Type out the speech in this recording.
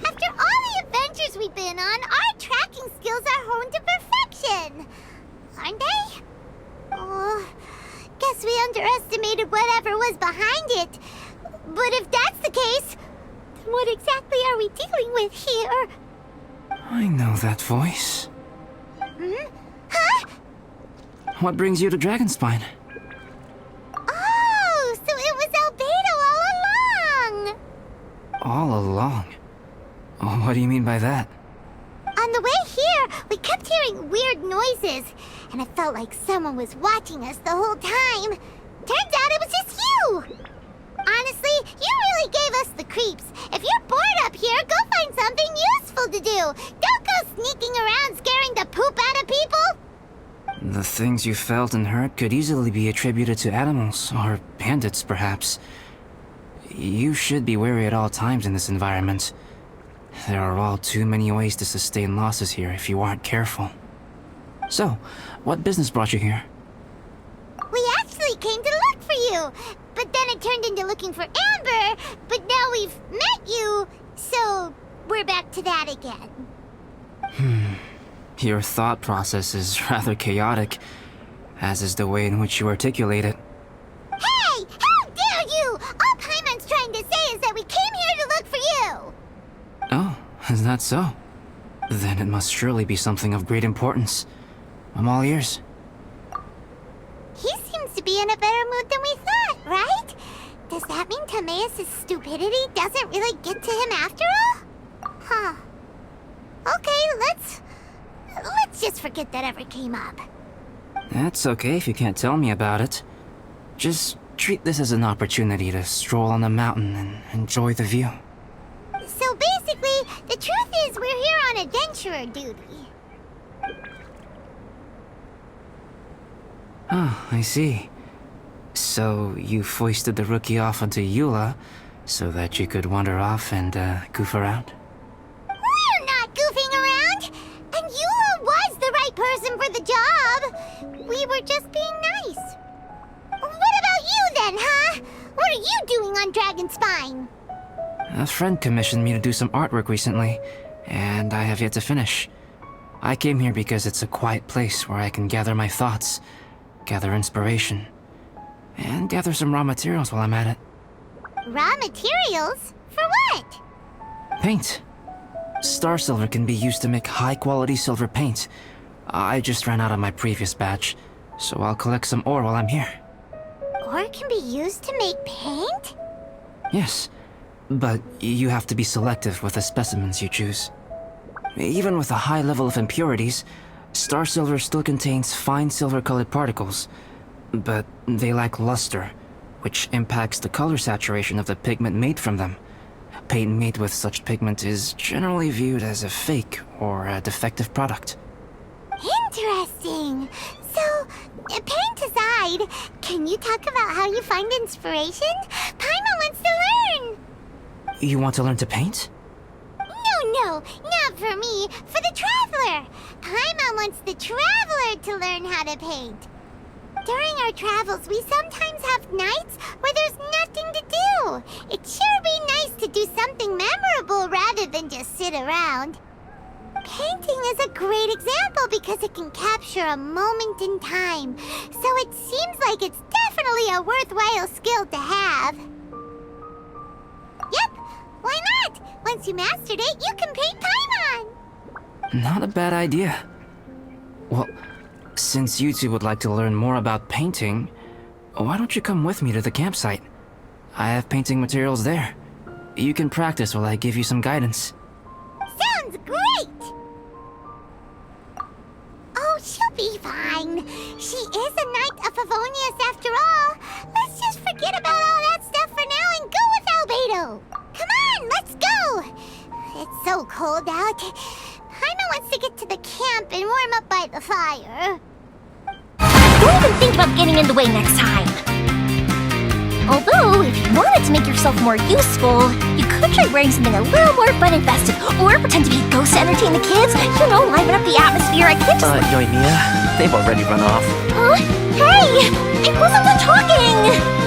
After all the adventures we've been on, our tracking skills are honed to perfection. Aren't they? Oh, guess we underestimated whatever was behind it. But if that's the case, then what exactly are we dealing with here? I know that voice. Hmm? Huh? What brings you to Dragonspine? Oh, so it was Albedo all along! All along? Oh, what do you mean by that? On the way here, we kept hearing weird noises, and it felt like someone was watching us the whole time. Turns out it was just you! Honestly, you really gave us the creeps. If you're bored up here, go find something useful to do. Don't go sneaking around scaring the poop out of people. The things you felt and heard could easily be attributed to animals, or bandits, perhaps. You should be wary at all times in this environment. There are all too many ways to sustain losses here if you aren't careful. So, what business brought you here? We actually came to look for you, but then it turned into looking for Amber, but now we've met you, so we're back to that again. Your thought process is rather chaotic, as is the way in which you articulate it. Hey! How dare you! All Paimon's trying to say is that we came here to look for you! Oh, is that so? Then it must surely be something of great importance. I'm all ears. He seems to be in a better mood than we thought, right? Does that mean Timaeus' stupidity doesn't really get to him after all? Huh. Okay, let's just forget that ever came up. That's okay if you can't tell me about it. Just treat this as an opportunity to stroll on the mountain and enjoy the view. So basically, the truth is we're here on adventurer duty. Oh, I see. So you foisted the rookie off onto Eula so that you could wander off and goof around? We're not goofing around! And Eula was the right person for the job! We were just being nice. What about you then, huh? What are you doing on Dragonspine? A friend commissioned me to do some artwork recently, and I have yet to finish. I came here because it's a quiet place where I can gather my thoughts, gather inspiration, and gather some raw materials while I'm at it. Raw materials? For what? Paint. Star silver can be used to make high-quality silver paint. I just ran out of my previous batch, so I'll collect some ore while I'm here. Ore can be used to make paint? Yes, but you have to be selective with the specimens you choose. Even with a high level of impurities, star silver still contains fine silver-colored particles, but they lack luster, which impacts the color saturation of the pigment made from them. Paint made with such pigment is generally viewed as a fake or a defective product. Interesting. So, paint aside, can you talk about how you find inspiration? Paimon wants to learn. You want to learn to paint? No, not for me. For the traveler. Paimon wants the traveler to learn how to paint. During our travels, we sometimes have nights where there's nothing to do. It'd sure be nice to do something memorable rather than just sit around. Painting is a great example because it can capture a moment in time. So it seems like it's definitely a worthwhile skill to have. Yep, why not? Once you mastered it, you can paint Paimon. Not a bad idea. Well, since you two would like to learn more about painting, why don't you come with me to the campsite? I have painting materials there. You can practice while I give you some guidance. Sounds great! Oh, she'll be fine. She is a Knight of Favonius after all. Let's just forget about all that stuff for now and go with Albedo. Come on, let's go! so cold out. Paimon wants to get to the camp and warm up by the fire. Don't even think about getting in the way next time. Although, if you wanted to make yourself more useful, you could try wearing something a little more fun and festive, or pretend to be a ghost to entertain the kids. You know, liven up the atmosphere. I can't just... Yoimiya, they've already run off. Huh? Hey! I wasn't done talking!